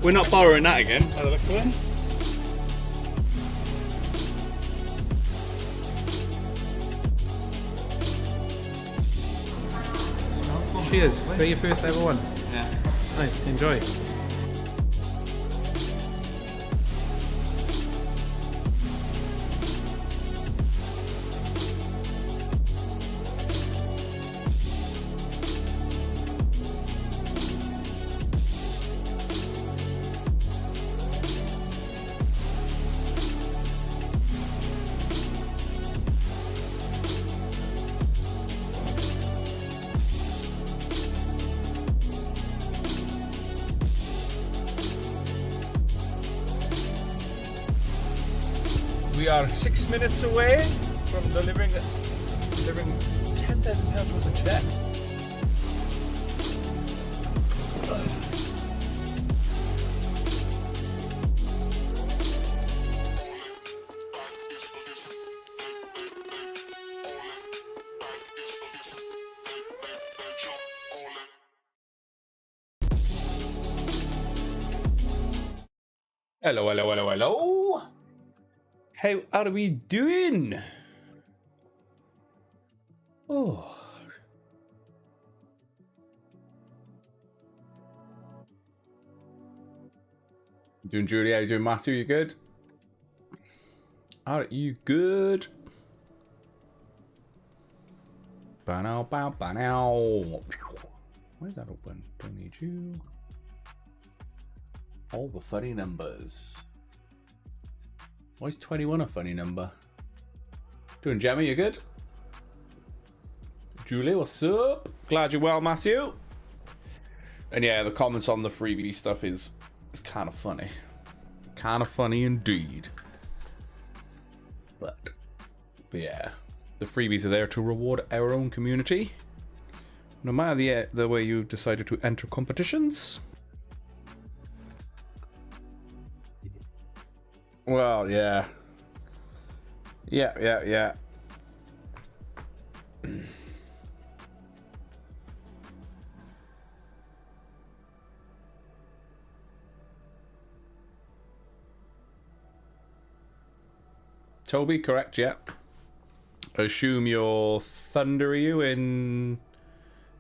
We're not borrowing that again, by the looks of it. Cheers. Is that your first ever one? Yeah. Nice. Enjoy. We are 6 minutes away from delivering £10,000 worth of check. Hello, hello, hello, hello. How are we doing? Oh. Doing Julie? How you doing, Matthew? You good? Are you good? Bow, bow, bow. Where's that open? Don't need you. All the funny numbers. Why is 21 a funny number? Doing Gemma, you good? Julie, what's up? Glad you're well, Matthew. And yeah, the comments on the freebie stuff is kind of funny. Kind of funny indeed. But yeah, the freebies are there to reward our own community. No matter the way you decided to enter competitions. Well, yeah. Yeah. Toby, correct, yeah. Assume you're Thunder, are you in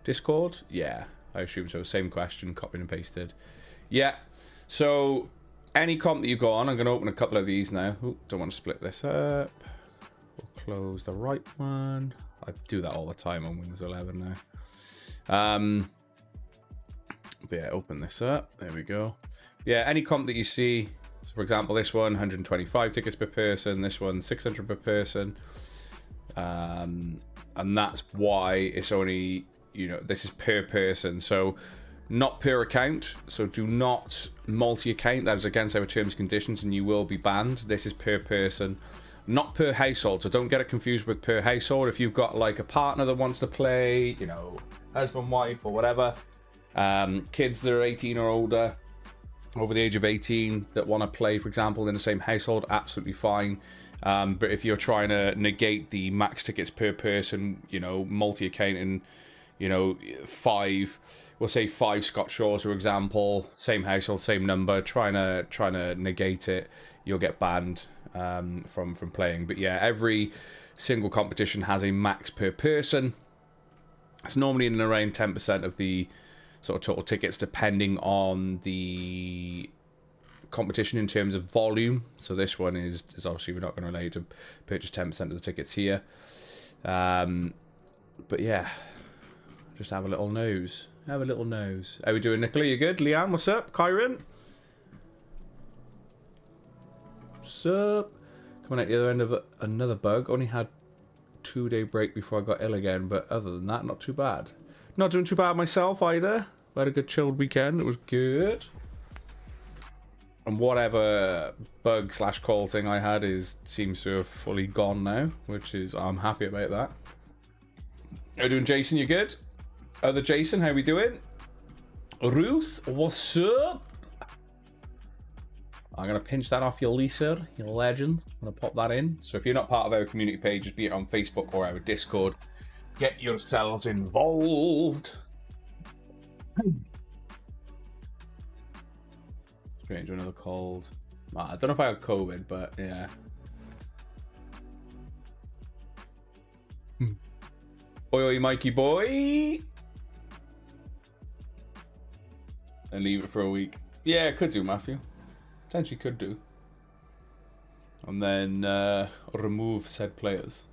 Discord? Yeah, I assume so. Same question, copied and pasted. Yeah, so any comp that you go on, I'm going to open a couple of these now. Ooh, don't want to split this up. We'll close the right one. I do that all the time on Windows 11 now. But yeah, open this up. There we go. Yeah, any comp that you see. So for example, this one, 125 tickets per person. This one, 600 per person. And that's why it's only, this is per person. So not per account. So do not multi-account. That is against our terms and conditions and you will be banned. This is per person, not per household. So don't get it confused with per household. If you've got like a partner that wants to play, husband, wife or whatever, kids that are 18 or older, over the age of 18 that want to play, for example, in the same household, absolutely fine. But if you're trying to negate the max tickets per person, multi-accounting, we'll say 5 Scott Shaws, for example, same household, same number, trying to negate it, you'll get banned from playing. But yeah, every single competition has a max per person. It's normally in around 10% of the sort of total tickets, depending on the competition in terms of volume. So this one is obviously we're not going to allow you to purchase 10% of the tickets here. But yeah, just have a little nose. Have a little nose. How we doing, Nicola? You good? Leanne, what's up? Kyron? What's up? Coming out the other end of another bug. Only had 2-day break before I got ill again, but other than that, not too bad. Not doing too bad myself either. I had a good chilled weekend. It was good. And whatever bug / call thing I had seems to have fully gone now, which is, I'm happy about that. How you doing, Jason? You good? Other Jason, how we doing? Ruth, what's up? I'm going to pinch that off your Lisa, you legend. I'm going to pop that in. So if you're not part of our community pages, be it on Facebook or our Discord, get yourselves involved. Straight into another cold. I don't know if I have COVID, but yeah. Oi, oi, Mikey boy. And leave it for a week. Yeah, could do, Matthew. Potentially could do. And then remove said players.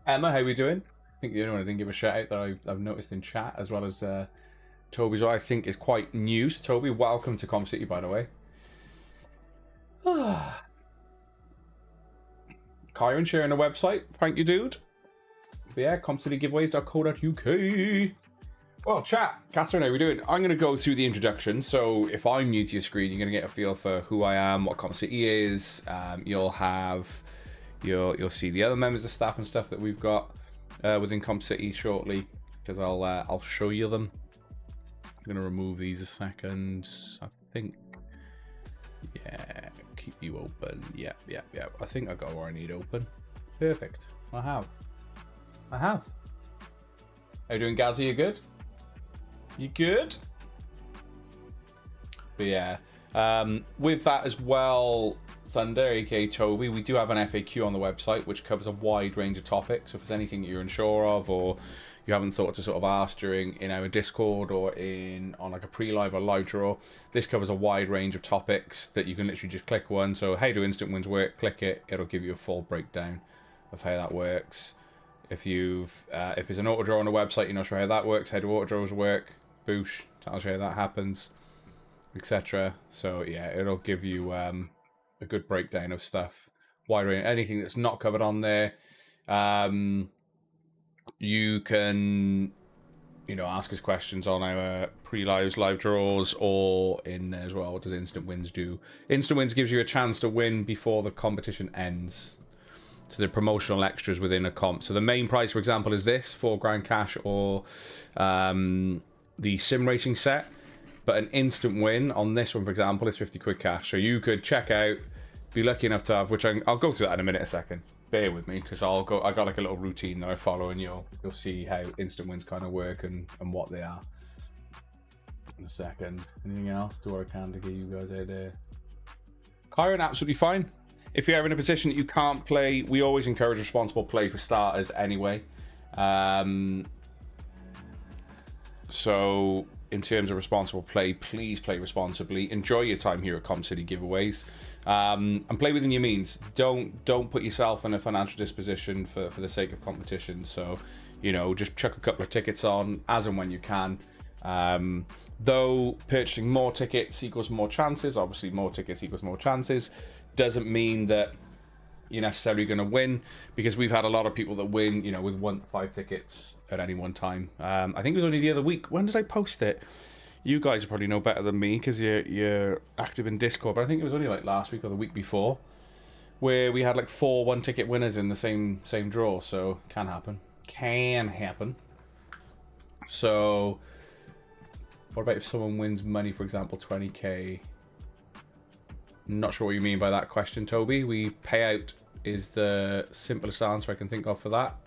Emma, how we doing? I think the only one I didn't give a shout out that I've noticed in chat, as well as Toby's, what I think is quite new. So Toby, welcome to Com City, by the way. Kyron sharing a website. Thank you, dude. But yeah, comcitygiveaways.co.uk. Well, chat, Catherine, how are we doing? I'm going to go through the introduction. So if I'm new to your screen, you're going to get a feel for who I am, what Com City is. You'll see the other members of staff and stuff that we've got within Com City shortly, because I'll show you them. I'm going to remove these a second. I think, yeah, keep you open. Yeah. I think I got where I need open. Perfect. I have. How you doing, Gazzy? You good? You good? But yeah, with that as well, Thunder, aka Toby, we do have an FAQ on the website which covers a wide range of topics. So if there's anything that you're unsure of, or you haven't thought to sort of ask in our Discord or on like a pre-live or live draw, this covers a wide range of topics that you can literally just click one. So how do instant wins work? Click it, it'll give you a full breakdown of how that works. If there's an auto draw on the website, you're not sure how that works, how do auto draws work? Boosh tells you how that happens, etc. So yeah, it'll give you a good breakdown of stuff. Wide range, anything that's not covered on there. You can, ask us questions on our pre-lives, live draws, or in there as well. What does Instant Wins do? Instant Wins gives you a chance to win before the competition ends. So the promotional extras within a comp. So the main prize, for example, is this, £4 cash or the sim racing set. But an instant win on this one, for example, is 50 quid cash. So you could check out, be lucky enough to have, which I'll go through that in a second. Bear with me, because I got like a little routine that I follow, and you'll see how instant wins kind of work and what they are. In a second. Anything else? Do what I can to get you guys out there. Kyron, absolutely fine. If you're ever in a position that you can't play, we always encourage responsible play for starters anyway. So in terms of responsible play, please play responsibly. Enjoy your time here at Com City Giveaways. And play within your means. Don't put yourself in a financial disposition for the sake of competition. So, just chuck a couple of tickets on as and when you can. Though purchasing more tickets equals more chances, obviously more tickets equals more chances, doesn't mean that you're necessarily going to win, because we've had a lot of people that win, with 1 to 5 tickets at any one time. I think it was only the other week. When did I post it? You guys probably know better than me because you're active in Discord, but I think it was only like last week or the week before, where we had like 4 1-ticket winners in the same draw. So can happen. So what about if someone wins money, for example, 20k? Not sure what you mean by that question, Toby. Payout is the simplest answer I can think of for that.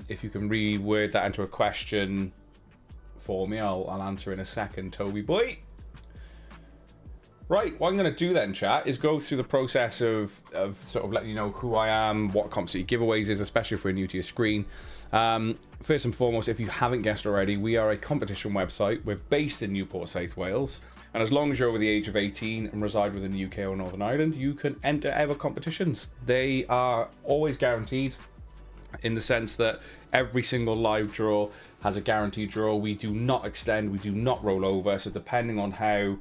If you can reword that into a question for me, I'll answer in a second, Toby boy. Right, what I'm going to do then, chat, is go through the process of sort of letting you know who I am, what Com City Giveaways is, especially if we're new to your screen. First and foremost, if you haven't guessed already, we are a competition website. We're based in Newport, South Wales. And as long as you're over the age of 18 and reside within the UK or Northern Ireland, you can enter our competitions. They are always guaranteed, in the sense that every single live draw has a guaranteed draw. We do not extend, we do not roll over. So depending on how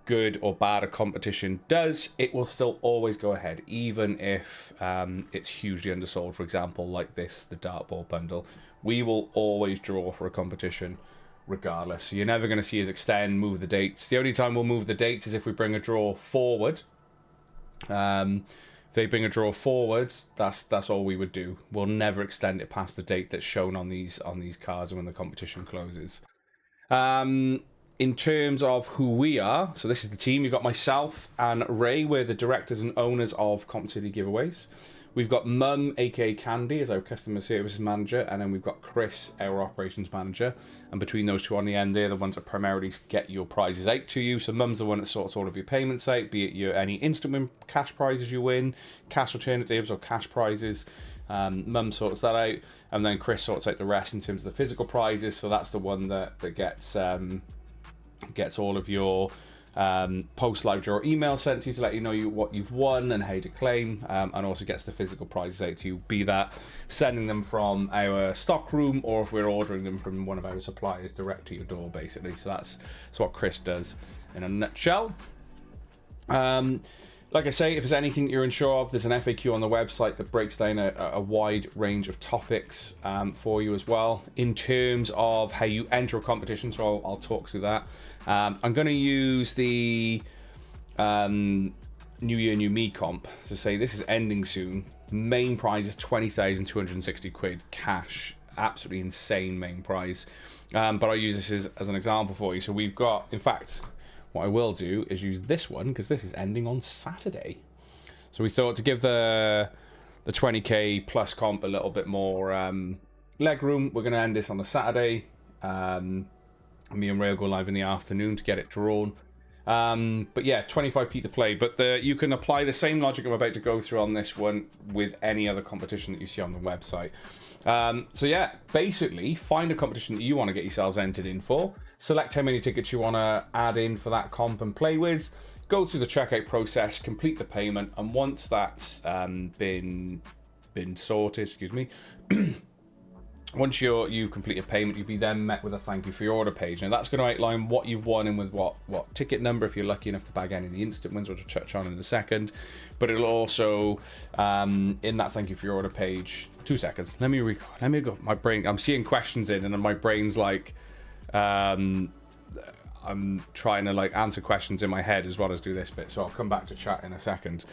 good or bad a competition does, it will still always go ahead, even if it's hugely undersold. For example, like this, the dartboard bundle, we will always draw for a competition regardless. So you're never going to see us extend, move the dates. The only time we'll move the dates is if we bring a draw forward. If they bring a draw forwards, that's all we would do. We'll never extend it past the date that's shown on these cards when the competition closes. In terms of who we are, so this is the team. You've got myself and Ray. We're the directors and owners of Comp City Giveaways. We've got Mum, aka Candy, as our customer services manager, and then we've got Chris, our operations manager. And between those two on the end, they're the ones that primarily get your prizes out to you. So Mum's the one that sorts all of your payments out, be it any instant win cash prizes you win, cash alternatives or cash prizes. Mum sorts that out, and then Chris sorts out the rest in terms of the physical prizes. So that's the one that gets all of your post live draw email sent to you to let you know what you've won and how to claim, and also gets the physical prizes out to you, be that sending them from our stock room or if we're ordering them from one of our suppliers direct to your door, basically. So that's what Chris does in a nutshell. Like I say, if there's anything that you're unsure of, there's an FAQ on the website that breaks down a wide range of topics for you as well. In terms of how you enter a competition, so I'll talk through that. I'm going to use the New Year, New Me comp to say this is ending soon. Main prize is 20,260 quid cash. Absolutely insane main prize. But I'll use this as an example for you. So we've got, in fact, what I will do is use this one because this is ending on Saturday. So we thought to give the 20k plus comp a little bit more leg room, we're going to end this on a Saturday. Me and Ray will go live in the afternoon to get it drawn. But yeah, 25p to play. But you can apply the same logic I'm about to go through on this one with any other competition that you see on the website. So yeah, basically find a competition that you want to get yourselves entered in for. Select how many tickets you want to add in for that comp and play with. Go through the checkout process, complete the payment, and once that's been sorted, excuse me, once you've completed payment, you'll be then met with a thank you for your order page. Now that's going to outline what you've won and with what ticket number, if you're lucky enough to bag any of the instant wins, which I'll touch on in a second. But it'll also, in that thank you for your order page, 2 seconds. Let me go. My brain, I'm seeing questions in and my brain's like, I'm trying to like answer questions in my head as well as do this bit. So I'll come back to chat in a second.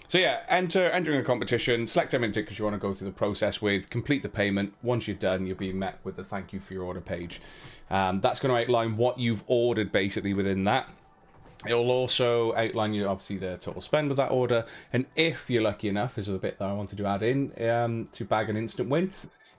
So yeah, entering a competition, select how many tickets you want to go through the process with, complete the payment. Once you're done, you'll be met with the thank you for your order page. That's going to outline what you've ordered basically within that. It'll also outline you obviously the total spend with that order. And if you're lucky enough, this is the bit that I wanted to add in to bag an instant win.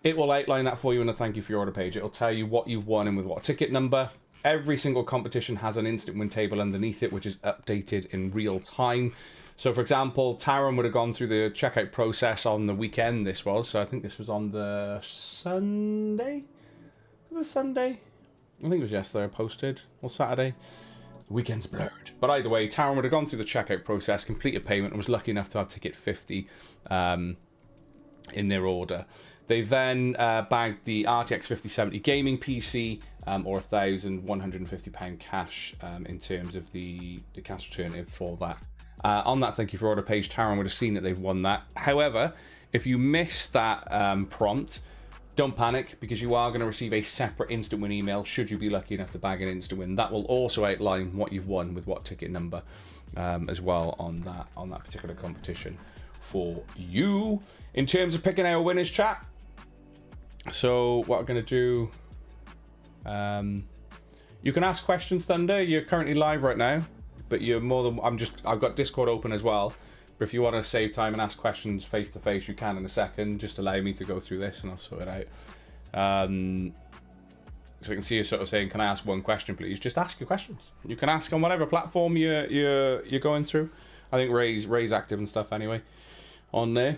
It will outline that for you in the thank you for your order page. It'll tell you what you've won and with what ticket number. Every single competition has an instant win table underneath it, which is updated in real time. So, for example, Taron would have gone through the checkout process on the weekend. This was, so I think this was on the Sunday. Was it Sunday? I think it was yesterday I posted, or Saturday. The weekend's blurred. But either way, Taron would have gone through the checkout process, completed payment, and was lucky enough to have ticket 50 in their order. They then bagged the RTX 5070 gaming PC or £1,150 cash in terms of the cash alternative for that. On that thank you for order page, Taron would have seen that they've won that. However, if you miss that prompt, don't panic because you are going to receive a separate instant win email should you be lucky enough to bag an instant win. That will also outline what you've won with what ticket number as well on that particular competition for you. In terms of picking our winners, chat. So what I'm going to do, you can ask questions, Thunder. You're currently live right now, but you're more than, I've got Discord open as well. But if you want to save time and ask questions face to face, you can in a second. Just allow me to go through this and I'll sort it out. So I can see you sort of saying, can I ask one question, please? Just ask your questions. You can ask on whatever platform you're going through. I think Ray's active and stuff anyway on there.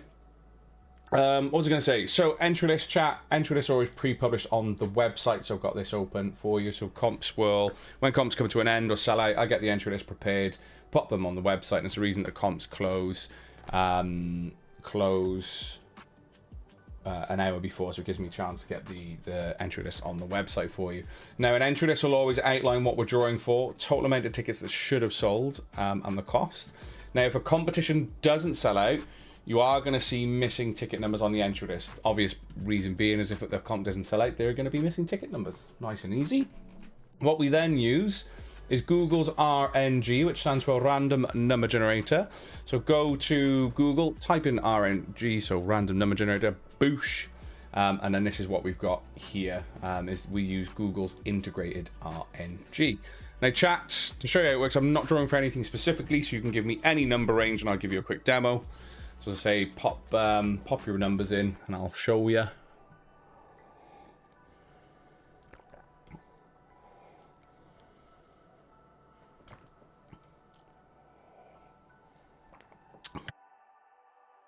What was I going to say? So entry list, chat. Entry list always pre-published on the website, so I've got this open for you. So comps when comps come to an end or sell out, I get the entry list prepared, pop them on the website, and it's the reason that comps close an hour before, so it gives me a chance to get the entry list on the website for you. Now, an entry list will always outline what we're drawing for, total amount of tickets that should have sold, and the cost. Now, if a competition doesn't sell out, you are going to see missing ticket numbers on the entry list. Obvious reason being is if the comp doesn't sell out, they're going to be missing ticket numbers. Nice and easy. What we then use is Google's RNG, which stands for Random Number Generator. So go to Google, type in RNG, so Random Number Generator, boosh. And then this is what we've got here, is we use Google's integrated RNG. Now chat, to show you how it works, I'm not drawing for anything specifically, so you can give me any number range and I'll give you a quick demo. So as I say, pop your numbers in and I'll show you.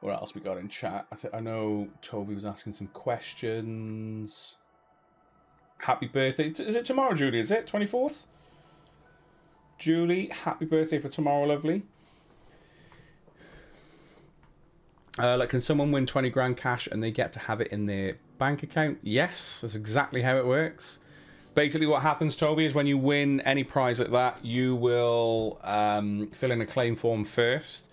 What else we got in chat? I know Toby was asking some questions. Happy birthday. Is it tomorrow, Julie? Is it? 24th? Julie, happy birthday for tomorrow, lovely. Like, can someone win 20 grand cash and they get to have it in their bank account? Yes, that's exactly how it works. Basically what happens, Toby, is when you win any prize like that, you will fill in a claim form first.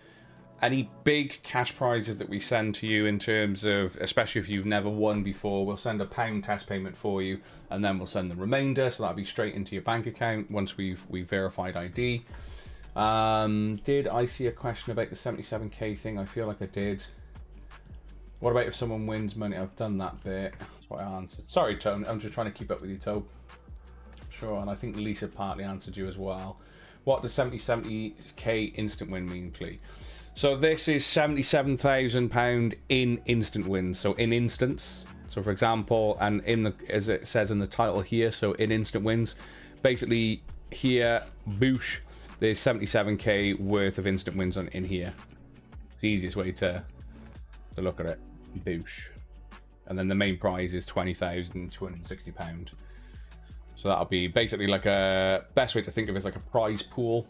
Any big cash prizes that we send to you in terms of, especially if you've never won before, we'll send a £1 test payment for you, and then we'll send the remainder, so that'll be straight into your bank account once we've verified ID. Did I see a question about the 77k thing? I feel like I did. What about if someone wins money? I've done that bit. That's what I answered. Sorry, Tone. I'm just trying to keep up with you, Tobe. Sure, and I think Lisa partly answered you as well. What does 70k instant win mean, please? So this is £77,000 in instant wins. So in instance. So for example, and in the, as it says in the title here, so in instant wins, basically here, boosh, there's 77k worth of instant wins in here. It's the easiest way to look at it. Boosh. And then the main prize is £20,260. So that'll be basically like a, best way to think of it is like a prize pool.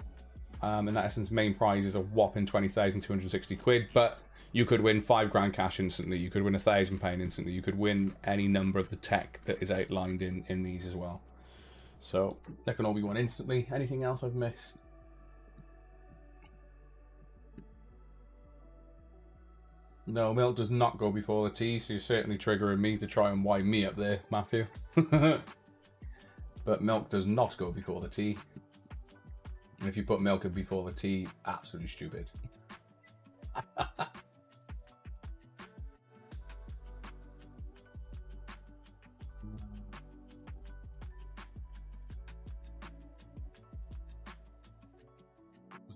In that essence, main prize is a whopping 20,260 quid, but you could win 5 grand cash instantly. You could win £1,000 instantly. You could win any number of the tech that is outlined in these as well. So that can all be won instantly. Anything else I've missed? No, milk does not go before the tea, so you're certainly triggering me to try and wind me up there, Matthew. But milk does not go before the tea. And if you put milk in before the tea, absolutely stupid. Was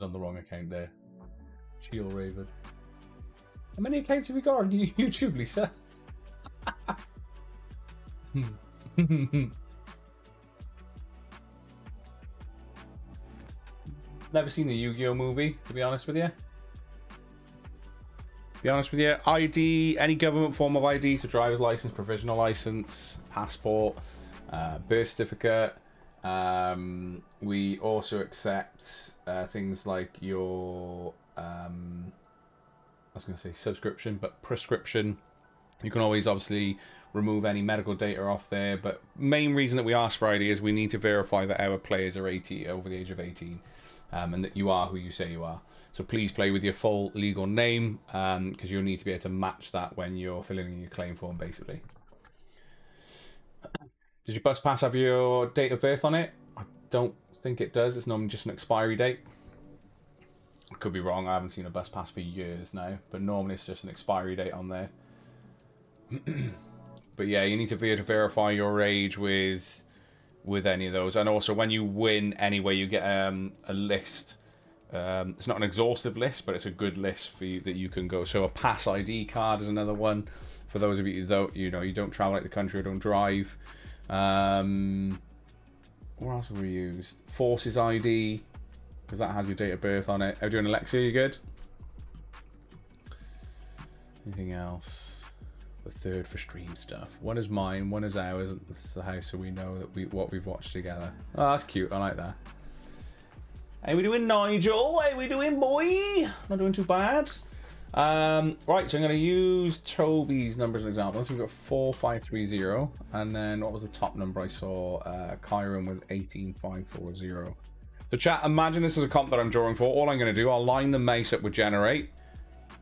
on the wrong account there. Chill Raven. How many accounts have you got on YouTube, Lisa? Never seen the Yu-Gi-Oh movie, to be honest with you. ID, any government form of ID, so driver's license, provisional license, passport, birth certificate. We also accept things like your, I was going to say subscription, but prescription. You can always obviously remove any medical data off there, but main reason that we ask for ID is we need to verify that our players are 18, over the age of 18. And that you are who you say you are. So please play with your full legal name, because you'll need to be able to match that when you're filling in your claim form, basically. Does your bus pass have your date of birth on it? I don't think it does. It's normally just an expiry date. I could be wrong. I haven't seen a bus pass for years now, but normally it's just an expiry date on there. But yeah, you need to be able to verify your age with any of those, and also when you win anyway, you get a list. It's not an exhaustive list, but it's a good list for you that you can go. So a pass ID card is another one for those of you that you don't travel out the country or don't drive. What else have we used? Forces ID, because that has your date of birth on it. How are you doing, Alexia? You good? Anything else? The third for stream stuff. One is mine, one is ours. This is the house, so we know that what we've watched together. Oh, that's cute. I like that. How we doing, Nigel? How we doing, boy? Not doing too bad. Right, so I'm going to use Toby's number as an example. So we've got 4530, and then what was the top number I saw? Kyron with 18540. So chat, imagine this is a comp that I'm drawing for. All I'm going to do, I'll line the mouse up with generate,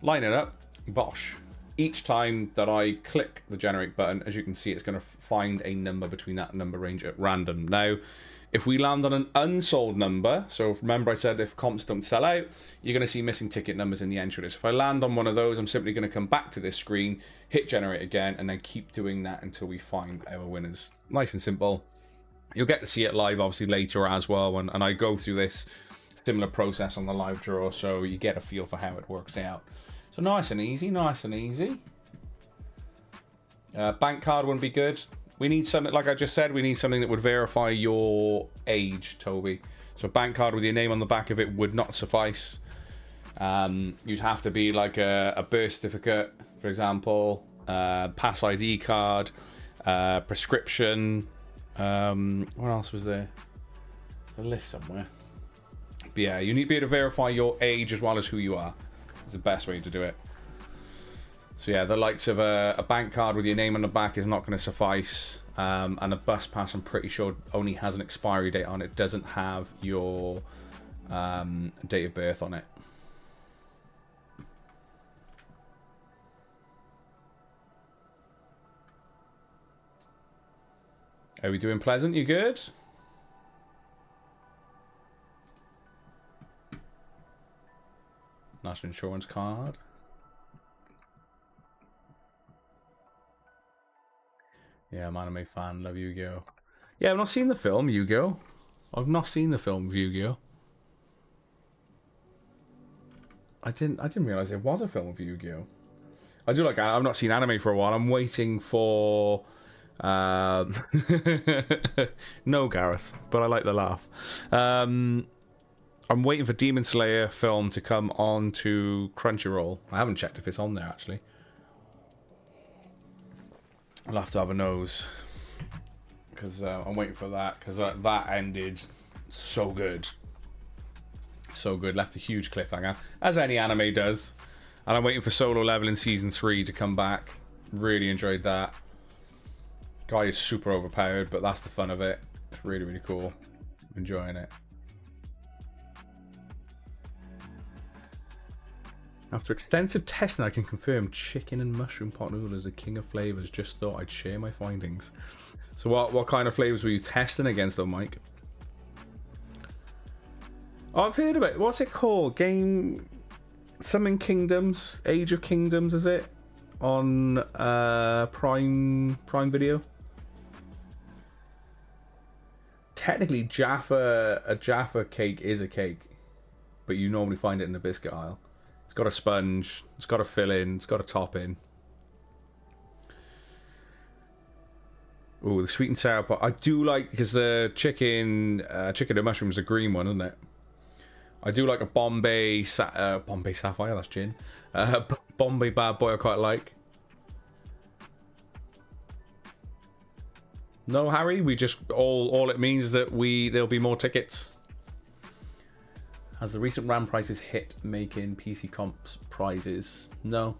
line it up, bosh. Each time that I click the generate button, as you can see, it's going to find a number between that number range at random. Now, If we land on an unsold number, so remember I said if comps don't sell out, you're going to see missing ticket numbers in the entry list. If I land on one of those, I'm simply going to come back to this screen, hit generate again, and then keep doing that until we find our winners. Nice and simple. You'll get to see it live, obviously, later as well, and I go through this similar process on the live draw, so you get a feel for how it works out. So nice and easy, nice and easy. Bank card wouldn't be good. We need something, like I just said, we need something that would verify your age, Toby. So bank card with your name on the back of it would not suffice. You'd have to be like a birth certificate, for example, pass ID card, prescription. What else was there? The list somewhere. But yeah, you need to be able to verify your age as well as who you are. It's the best way to do it. So yeah, the likes of a bank card with your name on the back is not going to suffice. And a bus pass, I'm pretty sure, only has an expiry date on it. Doesn't have your date of birth on it. Are we doing Pleasant? You good? National insurance card. Yeah, I'm an anime fan. Love Yu-Gi-Oh. Yeah, I've not seen the film Yu-Gi-Oh. I've not seen the film of Yu-Gi-Oh. I didn't realize there was a film of Yu-Gi-Oh. I do like. I've not seen anime for a while. I'm waiting for. No, Gareth, but I like the laugh. I'm waiting for Demon Slayer film to come on to Crunchyroll. I haven't checked if it's on there actually. I'll have to have a nose because I'm waiting for that because that ended so good. So good, left a huge cliffhanger, as any anime does. And I'm waiting for Solo Leveling Season 3 to come back. Really enjoyed that. Guy is super overpowered, but that's the fun of it. It's really, really cool. Enjoying it. After extensive testing, I can confirm chicken and mushroom pot noodle is the king of flavors. Just thought I'd share my findings. So what kind of flavors were you testing against though, Mike? Oh, I've heard of it. What's it called? Game... Something Kingdoms? Age of Kingdoms, is it? On Prime Video? Technically, a Jaffa cake is a cake. But you normally find it in the biscuit aisle. It's got a sponge, it's got a filling, it's got a topping. Oh, the sweet and sour pot. I do like, because the chicken and mushroom is a green one, isn't it? I do like a Bombay Sapphire, that's gin. Bombay Bad Boy I quite like. No, Harry, we just, all it means that there'll be more tickets. Has the recent RAM prices hit making PC comps prizes? No.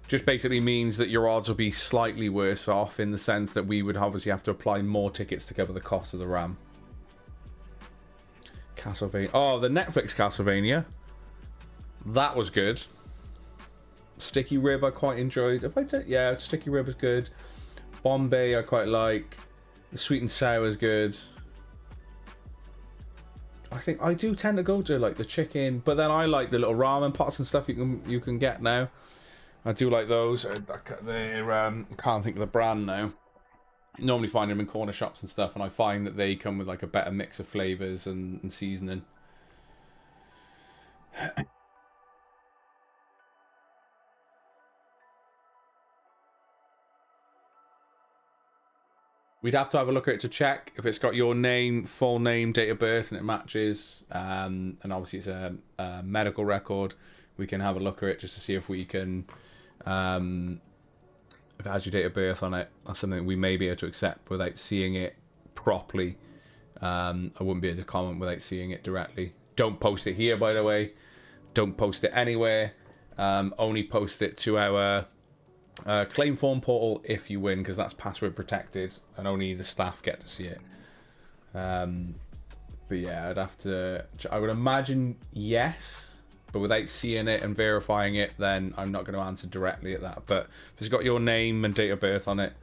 Just basically means that your odds will be slightly worse off in the sense that we would obviously have to apply more tickets to cover the cost of the RAM. Castlevania. Oh, the Netflix Castlevania. That was good. Sticky Rib I quite enjoyed. Yeah, Sticky Rib was good. Bombay I quite like. The Sweet and Sour is good. I think I do tend to go to like the chicken, but then I like the little ramen pots and stuff you can get now. I do like those. I can't think of the brand now. Normally find them in corner shops and stuff, and I find that they come with like a better mix of flavors and seasoning. We'd have to have a look at it to check if it's got your name, full name, date of birth, and it matches. And obviously it's a medical record. We can have a look at it just to see if we can, if it has your date of birth on it. That's something we may be able to accept without seeing it properly. I wouldn't be able to comment without seeing it directly. Don't post it here, by the way. Don't post it anywhere. Only post it to our claim form portal if you win, because that's password protected and only the staff get to see it. But yeah, I'd have to, I would imagine yes, but without seeing it and verifying it, then I'm not going to answer directly at that. But if it's got your name and date of birth on it,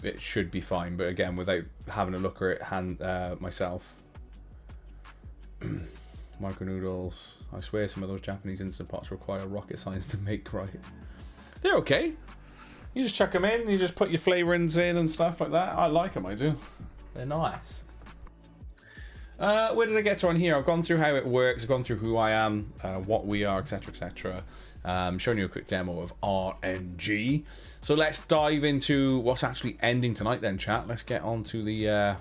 it should be fine. But again, without having a look at it myself. Micro noodles. I swear some of those Japanese Instant Pots require rocket science to make right. They're okay. You just chuck them in, you just put your flavorings in and stuff like that. I like them, I do. They're nice. Where did I get to on here? I've gone through how it works, I've gone through who I am, what we are, etc, etc. Showing you a quick demo of RNG. So let's dive into what's actually ending tonight then, chat. Let's get on to the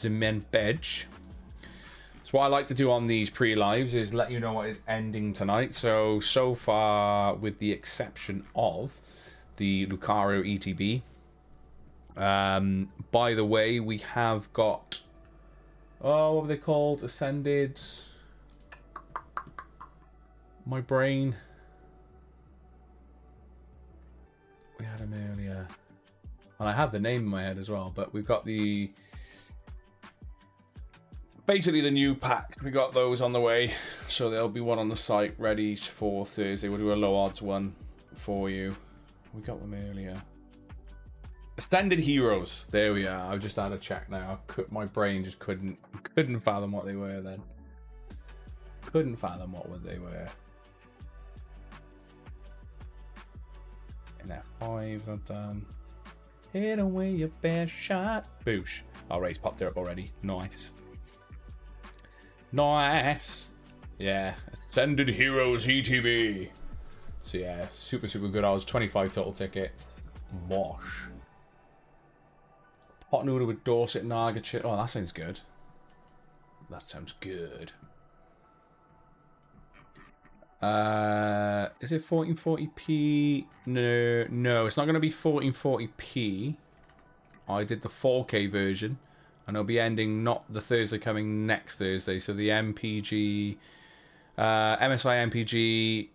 main page. So what I like to do on these pre-lives is let you know what is ending tonight. So far, with the exception of the Lucario ETB. By the way, we have got... Oh, what were they called? Ascended... My brain... We had them earlier. And I had the name in my head as well, but we've got the... Basically the new packs. We got those on the way. So there'll be one on the site ready for Thursday. We'll do a low odds one for you. We got them earlier. Ascended Heroes. There we are. I've just had a check now. My brain just couldn't fathom what they were then. Couldn't fathom what they were. And F5s are done. Hit away your best shot. Boosh. Our race popped there up already. Nice. Nice. Yeah. Ascended Heroes ETB. So yeah, super good. I was 25 total tickets. Wash. Hot noodle with Dorset Naga chip. Oh, that sounds good. That sounds good. Is it 1440p? No, it's not going to be 1440p. I did the 4K version, and it'll be ending not the Thursday coming, next Thursday. So the MPG, MSI MPG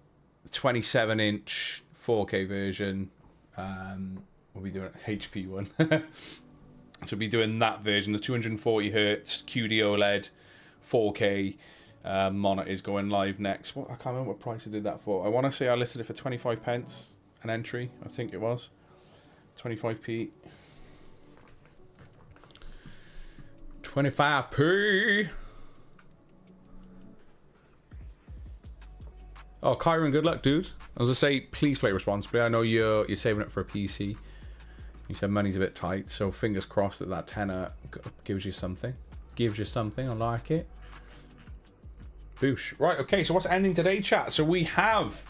27-inch 4K version. We'll be doing HP one. So we'll be doing that version, the 240 hertz QD OLED 4K monitor is going live next. What, I can't remember what price I did that for. I want to say I listed it for 25 pence an entry. I think it was 25p. 25p. Oh, Kyron, good luck, dude. I was gonna say, please play responsibly. I know you're saving it for a PC. You said money's a bit tight, so fingers crossed that tenner gives you something. Gives you something. I like it. Boosh. Right. Okay. So what's ending today, chat? So we have.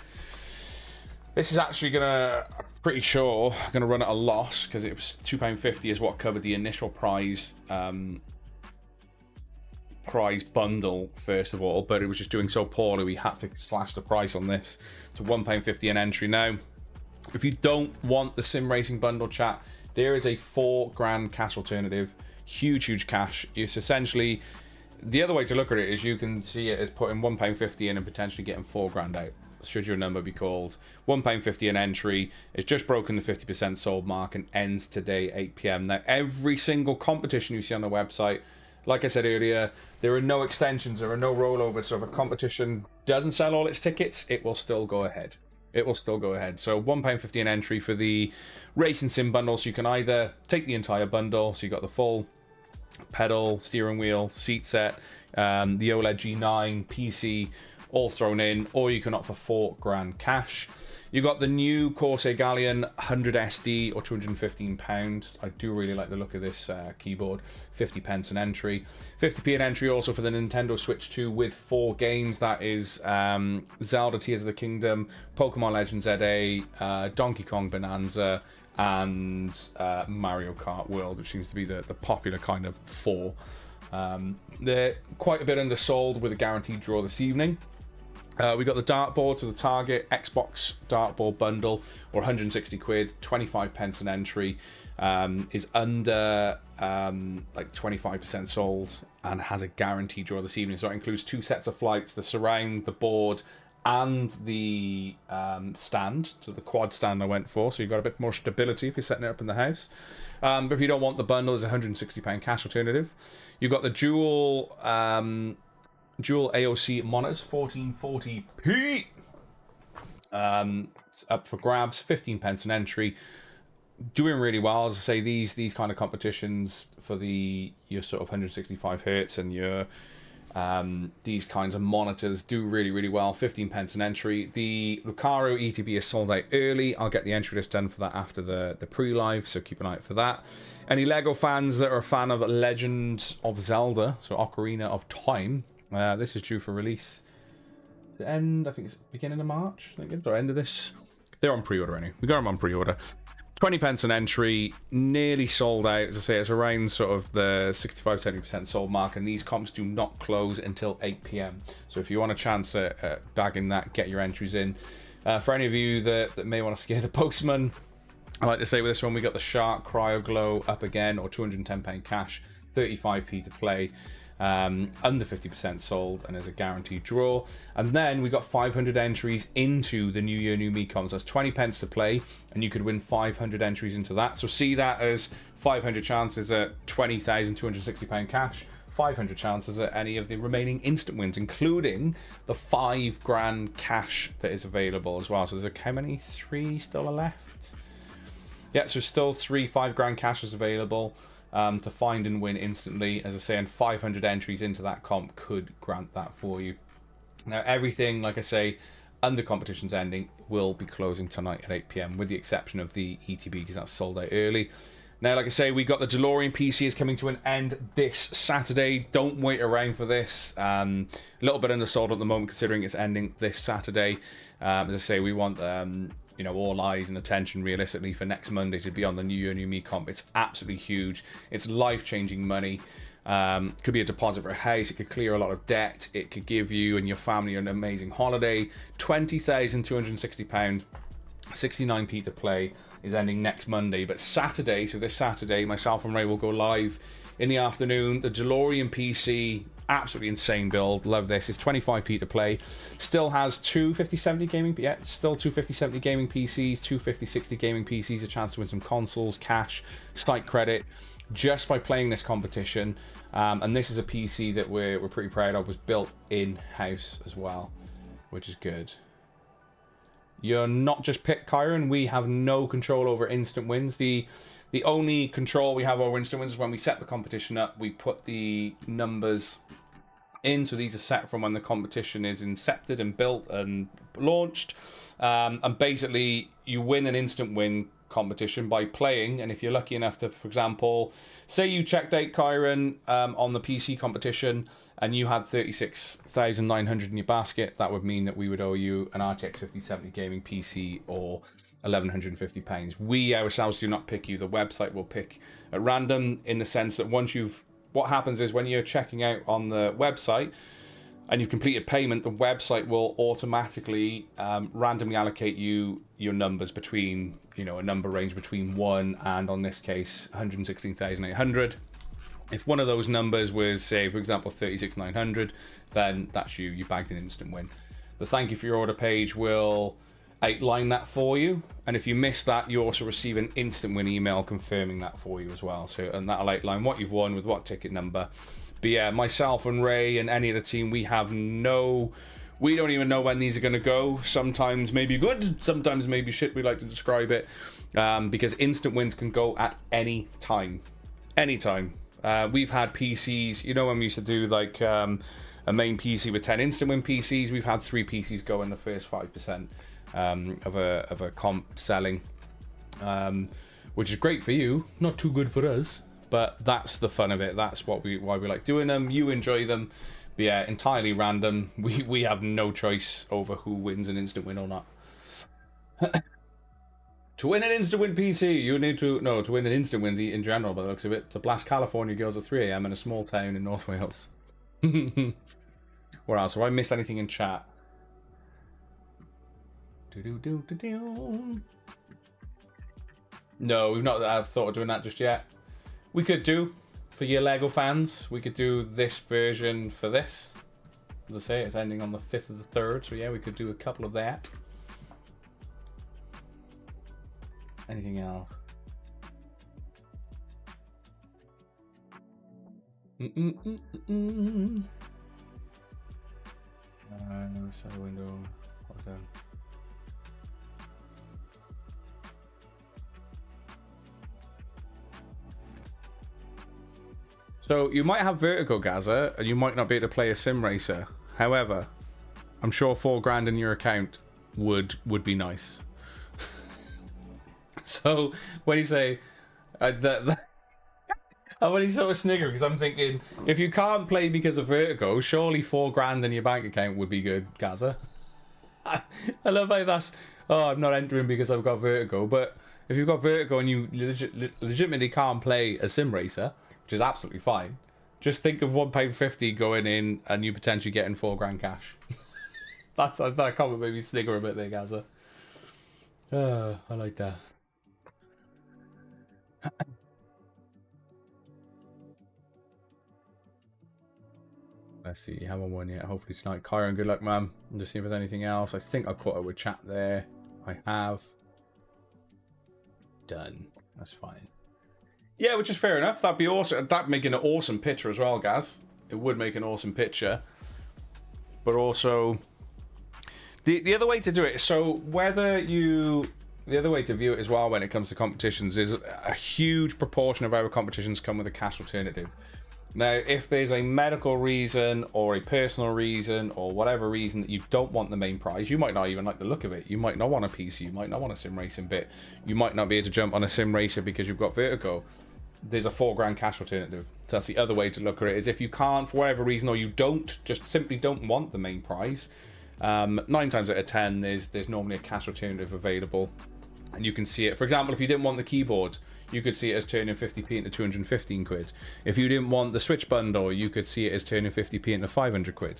This is actually gonna, I'm pretty sure, gonna run at a loss because it was £2.50 is what covered the initial prize. Prize bundle first of all, but it was just doing so poorly we had to slash the price on this to £1.50 an entry. Now if you don't want the sim racing bundle, chat, there is a £4,000 cash alternative. Huge cash. It's essentially, the other way to look at it is you can see it as putting £1.50 in and potentially getting £4,000 out, should your number be called. £1.50 an entry. It's just broken the 50% sold mark and ends today 8 PM. Now every single competition you see on the website, like I said earlier, there are no extensions, there are no rollovers, so if a competition doesn't sell all its tickets, it will still go ahead. It will still go ahead. So £1.50 an entry for the racing sim bundle, so you can either take the entire bundle, so you got the full pedal, steering wheel, seat set, the OLED G9, PC, all thrown in, or you can opt for £4,000 cash. You got the new Corsair Galleon 100 SD or £215. I do really like the look of this keyboard. 50 pence an entry. 50p an entry also for the Nintendo Switch 2 with 4 games. That is Zelda Tears of the Kingdom, Pokemon Legends ZA, Donkey Kong Bonanza, and Mario Kart World, which seems to be the popular kind of 4. They're quite a bit undersold with a guaranteed draw this evening. We got the dartboard, so the Target Xbox dartboard bundle, or 160 quid, 25 pence an entry, is under like 25% sold and has a guaranteed draw this evening. So it includes 2 sets of flights, the surround, the board, and the stand. So the quad stand I went for, so you've got a bit more stability if you're setting it up in the house. But if you don't want the bundle, there's a £160 cash alternative. You've got the dual AOC monitors, 1440p. It's up for grabs, 15 pence an entry. doing really well. As I say, these kind of competitions for your sort of 165 hertz and your these kinds of monitors do really well. 15 pence an entry. The Lucaro ETB is sold out early. I'll get the entry list done for that after the pre-live, so keep an eye out for that. Any Lego fans that are a fan of Legend of Zelda, so Ocarina of Time, this is due for release to end, I think it's beginning of March, I think, or end of this. They're on pre-order anyway. We got them on pre-order. 20 pence an entry, nearly sold out. As I say, it's around sort of the 65-70% sold mark, and these comps do not close until 8 p.m. So if you want a chance at bagging that, get your entries in. For any of you that may want to scare the postman, I like to say with this one, we got the Shark Cryo Glow up again, or £210 cash, 35p to play. Under 50% sold, and there's a guaranteed draw. And then we got 500 entries into the New Year New Me comps. That's 20 pence to play, and you could win 500 entries into that. So see that as 500 chances at £20,260 cash, 500 chances at any of the remaining instant wins, including the £5,000 cash that is available as well. So there's how many? 3 still are left? Yeah, so still 3 £5,000 cash is available. To find and win instantly, as I say, and 500 entries into that comp could grant that for you. Now, everything, like I say, under competition's ending will be closing tonight at 8 p.m, with the exception of the ETB, because that's sold out early. Now, like I say, we got the DeLorean PC is coming to an end this Saturday. Don't wait around for this. A little bit undersold at the moment, considering it's ending this Saturday. As I say, we want you know, all eyes and attention realistically for next Monday to be on the New Year New Me comp. It's absolutely huge. It's life-changing money. Could be a deposit for a house. It could clear a lot of debt. It could give you and your family an amazing holiday. £20,260, 69p to play, is ending next Monday. But Saturday, so this Saturday, myself and Ray will go live in the afternoon. The DeLorean PC, absolutely insane build. Love this. It's 25p to play. Still has two 5070 gaming. Yeah, still two 5070 gaming PCs, two 5060 gaming PCs. A chance to win some consoles, cash, site credit, just by playing this competition. And this is a PC that we're pretty proud of. Was built in house as well, which is good. You're not just picked, Kyron. We have no control over instant wins. The only control we have over instant wins is when we set the competition up. We put the numbers in, so these are set from when the competition is incepted and built and launched. And basically, you win an instant win competition by playing. And if you're lucky enough to, for example, say you checked out Kyron on the PC competition, and you had 36,900 in your basket, that would mean that we would owe you an RTX 5070 gaming PC or £1,150. We ourselves do not pick you. The website will pick at random, in the sense that what happens is when you're checking out on the website and you've completed payment, the website will automatically randomly allocate you your numbers between, you know, a number range between 1 and, on this case, 116,800. If one of those numbers was, say, for example, 36,900, then that's you. You bagged an instant win. The thank you for your order page will outline that for you, and if you miss that, you also receive an instant win email confirming that for you as well. So, and that'll outline what you've won with what ticket number. But yeah, myself and Ray and any of the team, we don't even know when these are going to go. Sometimes maybe good, sometimes maybe shit, we like to describe it, because instant wins can go at any time. We've had PCs, you know, when we used to do like a main PC with 10 instant win PCs, we've had 3 PCs go in the first 5% of a comp selling, which is great for you, not too good for us, but that's the fun of it. That's why we like doing them. You enjoy them. But yeah, entirely random. We have no choice over who wins an instant win or not. To win an instant win PC, you need to win an instant win in general, by the looks of it, to blast California girls at 3 AM in a small town in North Wales. What else? Have I missed anything in chat? No, we've not thought of doing that just yet. We could do, for your Lego fans, we could do this version for this. As I say, it's ending on the 5th of the 3rd, so yeah, we could do a couple of that. Anything else? No side window. So you might have Vertigo, Gaza, and you might not be able to play a sim racer. However, I'm sure $4,000 in your account would be nice. So when you say that, I want to sort of snigger because I'm thinking if you can't play because of Vertigo, surely $4,000 in your bank account would be good, Gaza. I love how that's I'm not entering because I've got Vertigo, but if you've got Vertigo and you legitimately can't play a sim racer, which is absolutely fine, just think of £1.50 going in and you potentially getting $4,000 cash. That comment made me snigger a bit there, Gaza. I like that. Let's see, you haven't won yet. Hopefully tonight. Kyron, good luck, man. I'm just seeing if there's anything else. I think I caught up with chat there. I have. Done. That's fine. Yeah, which is fair enough. That'd be awesome. That'd make an awesome picture as well, Gaz. It would make an awesome picture. But also, the other way to do it, so the other way to view it as well when it comes to competitions is a huge proportion of our competitions come with a cash alternative. Now, if there's a medical reason or a personal reason or whatever reason that you don't want the main prize, you might not even like the look of it. You might not want a PC, you might not want a sim racing bit. You might not be able to jump on a sim racer because you've got Vertigo. There's a $4,000 cash alternative. So that's the other way to look at it, is if you can't, for whatever reason, or you just simply don't want the main prize, 9 times out of 10, there's normally a cash alternative available. And you can see it. For example, if you didn't want the keyboard, you could see it as turning 50p into 215 quid. If you didn't want the Switch bundle, you could see it as turning 50p into 500 quid.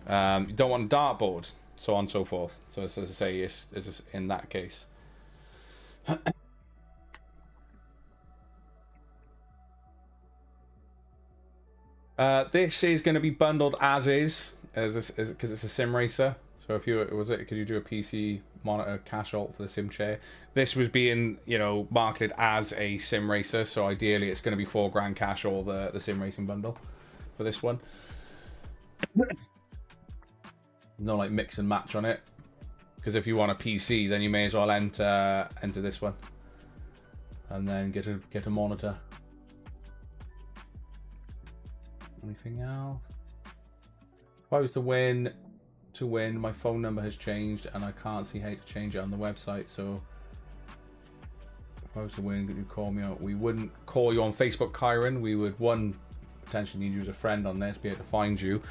You don't want a dartboard, so on and so forth. So as I say, it's in that case. This is going to be bundled as is, because it's a sim racer. So if could you do a PC monitor cash alt for the sim chair? This was being, marketed as a sim racer, so ideally it's going to be $4,000 cash or the sim racing bundle for this one. No like mix and match on it, because if you want a PC, then you may as well enter this one and then get a monitor. Anything else? If I was to win, my phone number has changed and I can't see how to change it on the website. So if I was to win, could you call me out? We wouldn't call you on Facebook, Kyron. We would potentially need you as a friend on there to be able to find you.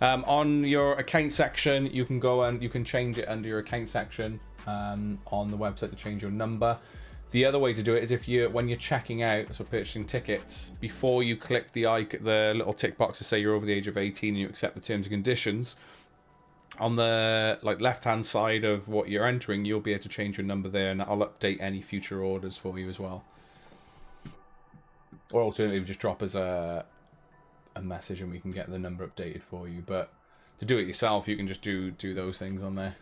On your account section, you can go and you can change it under your account section on the website to change your number. The other way to do it is when you're checking out, so purchasing tickets, before you click the little tick box to say you're over the age of 18 and you accept the terms and conditions, on the left-hand side of what you're entering, you'll be able to change your number there, and I'll update any future orders for you as well. Or alternatively, just drop us a message and we can get the number updated for you. But to do it yourself, you can just do those things on there.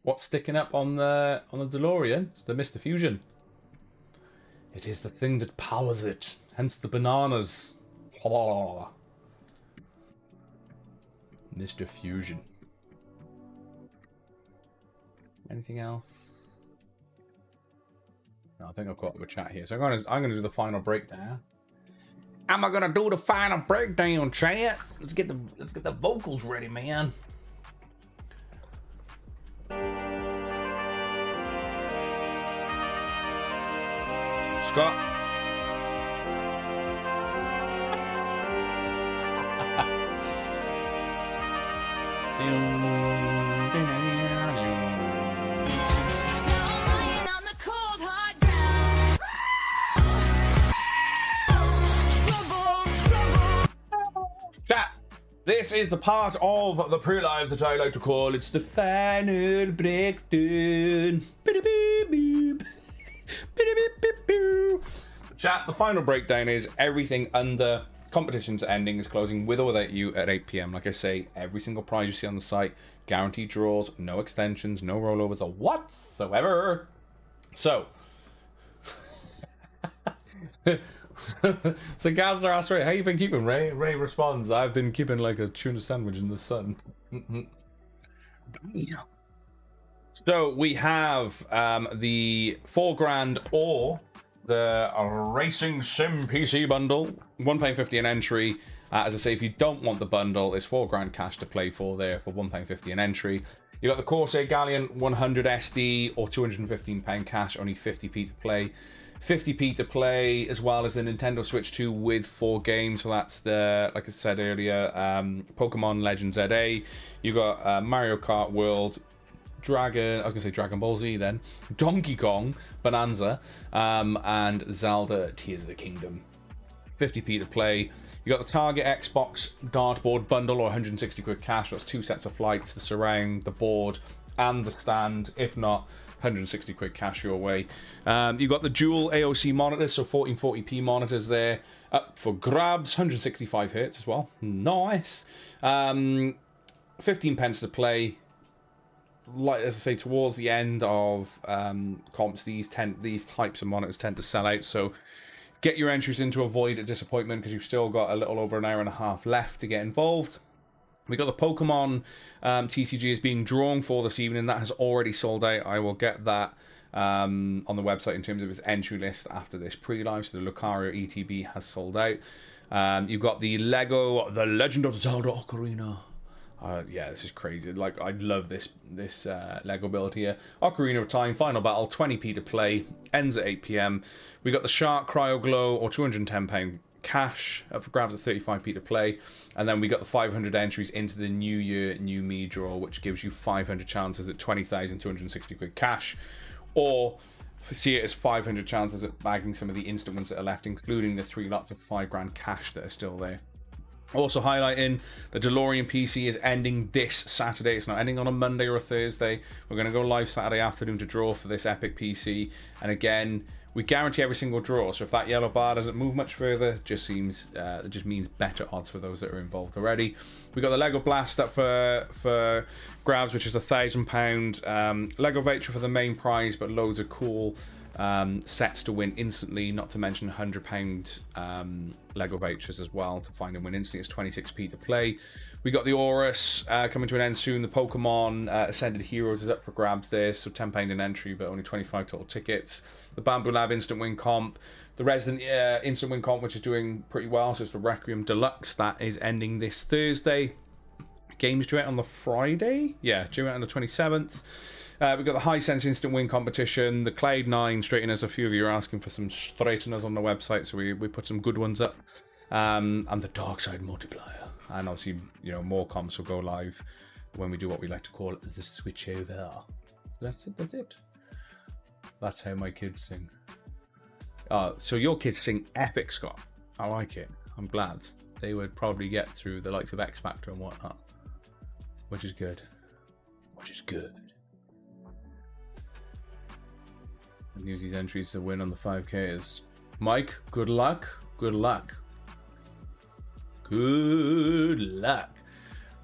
What's sticking up on the DeLorean? It's the Mr. Fusion. It is the thing that powers it, hence the bananas. Mr. Fusion. Anything else? No, I think I've got a chat here. So I'm gonna do the final breakdown. Am I gonna do the final breakdown, chat? Let's get the vocals ready, man. Scott. Chat. This is the part of the pre-live that I like to call it's the final breakdown. Chat, the final breakdown is everything under competitions ending is closing with or without you at 8 PM. Like I say, every single prize you see on the site, guaranteed draws, no extensions, no rollovers or whatsoever. So, so Gazler asks Ray, how you been keeping, Ray? Ray responds, I've been keeping like a tuna sandwich in the sun. So we have the £4,000 or the Racing Sim PC bundle, £1.50 an entry. As I say, if you don't want the bundle, it's £4,000 cash to play for there for £1.50 an entry. You got the Corsair Galleon 100 SD or £215 cash, only 50p to play. 50p to play, as well as the Nintendo Switch 2 with 4 games. So that's the, like I said earlier, Pokemon Legends ZA. You got Mario Kart World, Dragon Ball Z then, Donkey Kong Bonanza, and Zelda Tears of the Kingdom. 50p to play. You got the Target Xbox Dartboard bundle or 160 quid cash. That's 2 sets of flights, the surround, the board, and the stand. If not, 160 quid cash your way. You got the dual AOC monitors, so 1440p monitors there, up for grabs. 165 hertz as well. Nice. 15 pence to play. Like as I say, towards the end of comps, these types of monitors tend to sell out. So get your entries in to avoid a disappointment, because you've still got a little over an hour and a half left to get involved. We got the Pokemon TCG is being drawn for this evening. That has already sold out. I will get that on the website in terms of its entry list after this pre-live. So the Lucario ETB has sold out. You've got the Lego The Legend of Zelda Ocarina. Yeah, this is crazy. Like, I love this Lego build here. Ocarina of Time Final Battle, 20p to play, ends at 8 p.m. We got the Shark Cryo Glow or £210 cash up for grabs at 35p to play, and then we got the 500 entries into the New Year New Me draw, which gives you 500 chances at 20,260 quid cash, or see it as 500 chances at bagging some of the instant ones that are left, including the 3 lots of £5,000 cash that are still there. Also highlighting, the DeLorean PC is ending this Saturday. It's not ending on a Monday or a Thursday. We're going to go live Saturday afternoon to draw for this epic PC. And again, we guarantee every single draw. So if that yellow bar doesn't move much further, it just means better odds for those that are involved already. We got the Lego Blast up for grabs, which is £1,000 Lego voucher for the main prize, but loads of cool sets to win instantly, not to mention £100 Lego vouchers as well to find and win instantly. It's 26p to play. We got the Aurus coming to an end soon. The Pokemon Ascended Heroes is up for grabs there, so £10 an entry, but only 25 total tickets. The Bamboo Lab Instant Win Comp, the Resident Instant Win Comp, which is doing pretty well, so it's the Requiem Deluxe, that is ending this Thursday. Games due out on the Friday? Yeah, due out on the 27th. We've got the Hisense Instant Win competition, the Cloud9 straighteners. A few of you are asking for some straighteners on the website, so we put some good ones up. And the Dark Side Multiplier. And obviously, you know, more comps will go live when we do what we like to call the switch over. That's it. That's how my kids sing. So your kids sing epic, Scott. I like it. I'm glad. They would probably get through the likes of X Factor and whatnot. Which is good. And use these entries to win on the 5Ks. Mike, good luck. Good luck.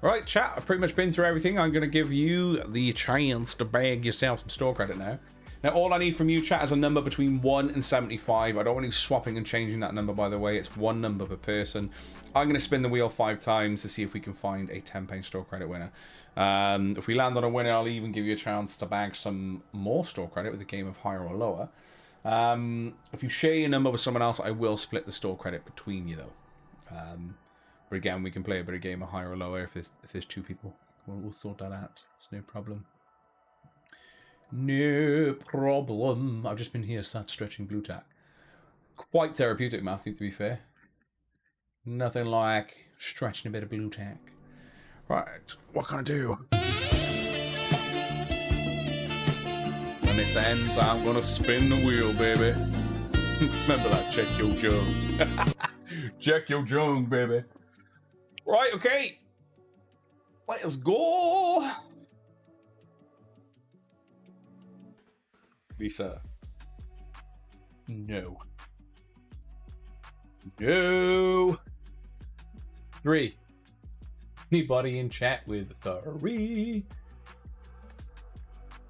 Right, chat, I've pretty much been through everything. I'm going to give you the chance to bag yourself some store credit now. Now, all I need from you, chat, is a number between 1 and 75. I don't want you swapping and changing that number, by the way. It's one number per person. I'm going to spin the wheel 5 times to see if we can find a £10 store credit winner. If we land on a winner, I'll even give you a chance to bag some more store credit with a game of higher or lower. If you share your number with someone else, I will split the store credit between you, though. But again, we can play a bit of game of higher or lower if there's 2 people. We'll sort that out. It's no problem. No problem. I've just been here sat stretching blue tack. Quite therapeutic, Matthew, to be fair. Nothing like stretching a bit of blue tack. Right, what can I do? When this ends, I'm gonna spin the wheel, baby. Remember that, check your junk. Check your junk, baby. Right, okay. Let's go. Lisa. No. No. 3. Anybody in chat with 3?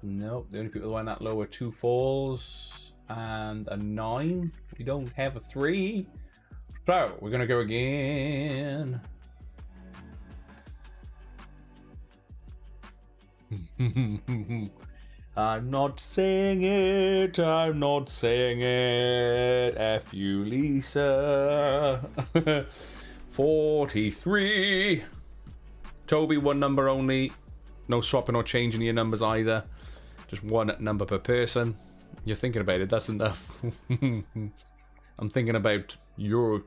Nope. The only people who went that low are 2 4s and a 9. We don't have a 3. So, we're going to go again. I'm not saying it. I'm not saying it. F you, Lisa. 43. Toby, one number only. No swapping or changing your numbers either. Just one number per person. You're thinking about it. That's enough. I'm thinking about your...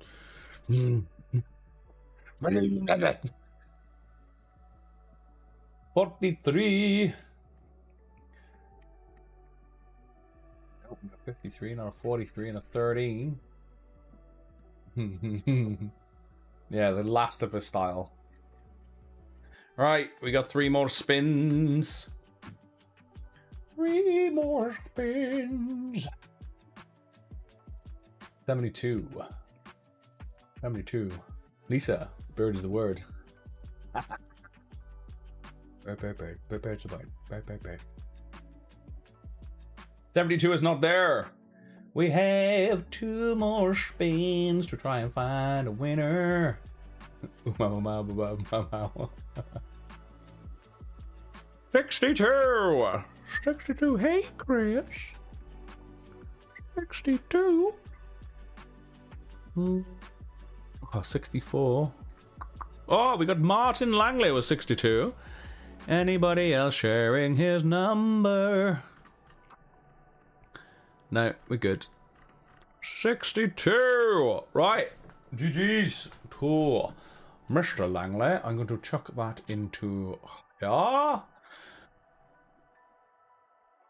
43. Oh, we got 53 and a 43 and a 13. Yeah, the Last of Us style. Right, we got 3 more spins. 3 more spins. 72. 72. Lisa, bird is the word. Bird's the bite. 72 is not there. We have 2 more spins to try and find a winner. 62. 62. Hey, Chris. 62. Oh, 64. Oh, we got Martin Langley with 62. Anybody else sharing his number? No, we're good. 62. Right. GG's to Mr. Langley. I'm going to chuck that into... Yeah.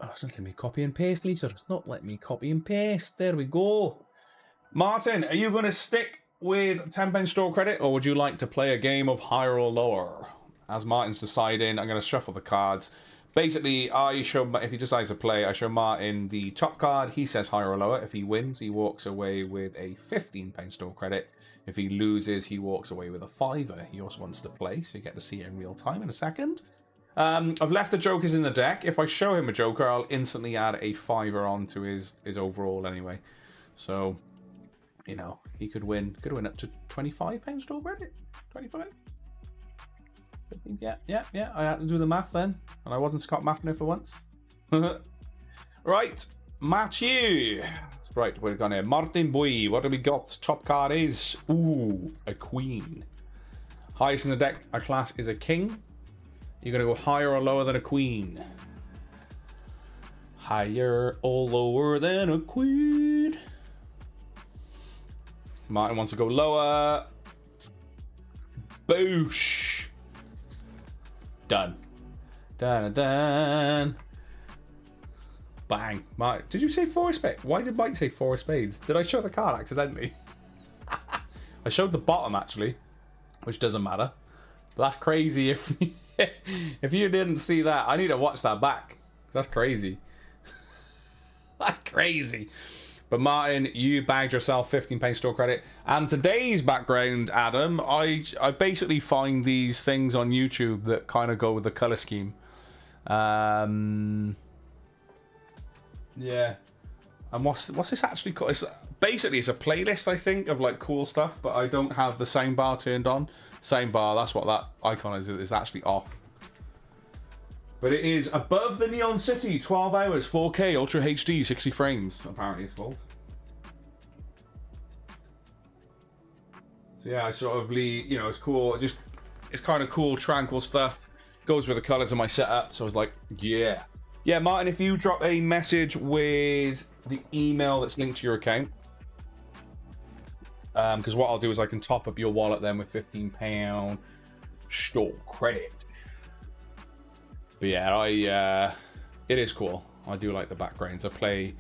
Oh, it's not letting me copy and paste, Lisa. It's not letting me copy and paste. There we go. Martin, are you going to stick with £10 store credit, or would you like to play a game of higher or lower? As Martin's deciding, I'm going to shuffle the cards. Basically, I show, if he decides to play, I show Martin the top card. He says higher or lower. If he wins, he walks away with a £15 store credit. If he loses, he walks away with a £5. He also wants to play, so you get to see it in real time in a second. I've left the jokers in the deck. If I show him a joker, I'll instantly add a £5 onto his overall anyway. So, you know, he could win up to £25 store credit. 25. Yeah. I had to do the math then, and I wasn't Scott mathing it for once. Right, Matthew. Right, we're gonna Martin Boy. What do we got? Top card is a queen. Highest in the deck, a class is a king. You're gonna go higher or lower than a queen. Higher or lower than a queen. Martin wants to go lower. Boosh. Done. Done. Bang. Martin, did you say 4 of spades? Why did Mike say 4 of spades? Did I show the card accidentally? I showed the bottom actually, which doesn't matter. But that's crazy if if you didn't see that. I need to watch that back. That's crazy. That's crazy. But Martin, you bagged yourself £15 store credit. And today's background, Adam, I basically find these things on YouTube that kind of go with the color scheme. Yeah. And what's this actually called? Basically, it's a playlist, I think, of like cool stuff, but I don't have the soundbar turned on. Soundbar, that's what that icon is. It's actually off. But it is Above the Neon City, 12 hours, 4K, Ultra HD, 60 frames, apparently it's called. So yeah, I sort of, you know, it's cool. It's kind of cool, tranquil stuff. Goes with the colors of my setup. So I was like, yeah. Yeah, Martin, if you drop a message with the email that's linked to your account. Because what I'll do is I can top up your wallet then with £15 store credit. But yeah, it is cool. I do like the backgrounds. I play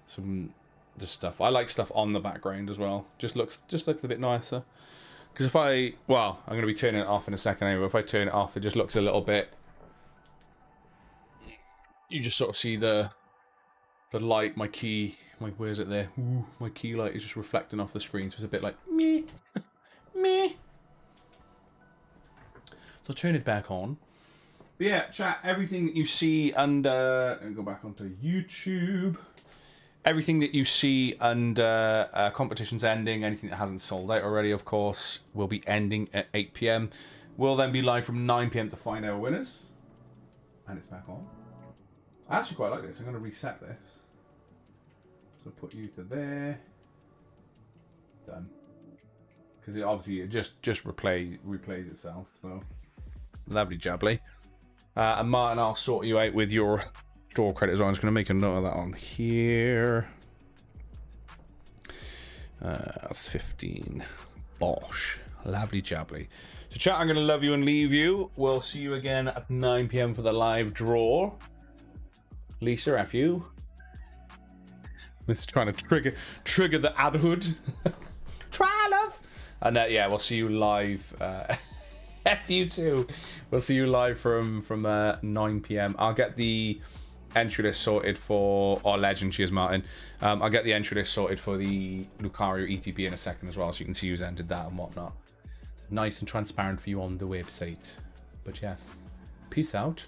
some just stuff. I like stuff on the background as well. Just looks a bit nicer. Because if I'm going to be turning it off in a second anyway. If I turn it off, it just looks a little bit. You just sort of see the light. My key, where's it there? Ooh, my key light is just reflecting off the screen, so it's a bit like meh, meh. So I'll turn it back on. But yeah, chat, everything that you see under... Go back onto YouTube. Everything that you see under competitions ending, anything that hasn't sold out already, of course, will be ending at 8 PM. We'll then be live from 9 PM to find our winners. And it's back on. I actually quite like this. I'm going to reset this. So put you to there. Done. Because it just replays itself. So lovely jubbly. And Martin, I'll sort you out with your store credit as well. I'm just going to make a note of that on here. That's 15. Bosh. Lovely jubbly. So chat, I'm going to love you and leave you. We'll see you again at 9 PM for the live draw. Lisa, F you. This is trying to trigger the adhood. Try love. And yeah, we'll see you live. F you too. We'll see you live from 9 PM. I'll get the entry list sorted for our legend. Cheers, Martin. I'll get the entry list sorted for the Lucario ETP in a second as well, so you can see who's entered that and whatnot. Nice and transparent for you on the website. But yes, peace out.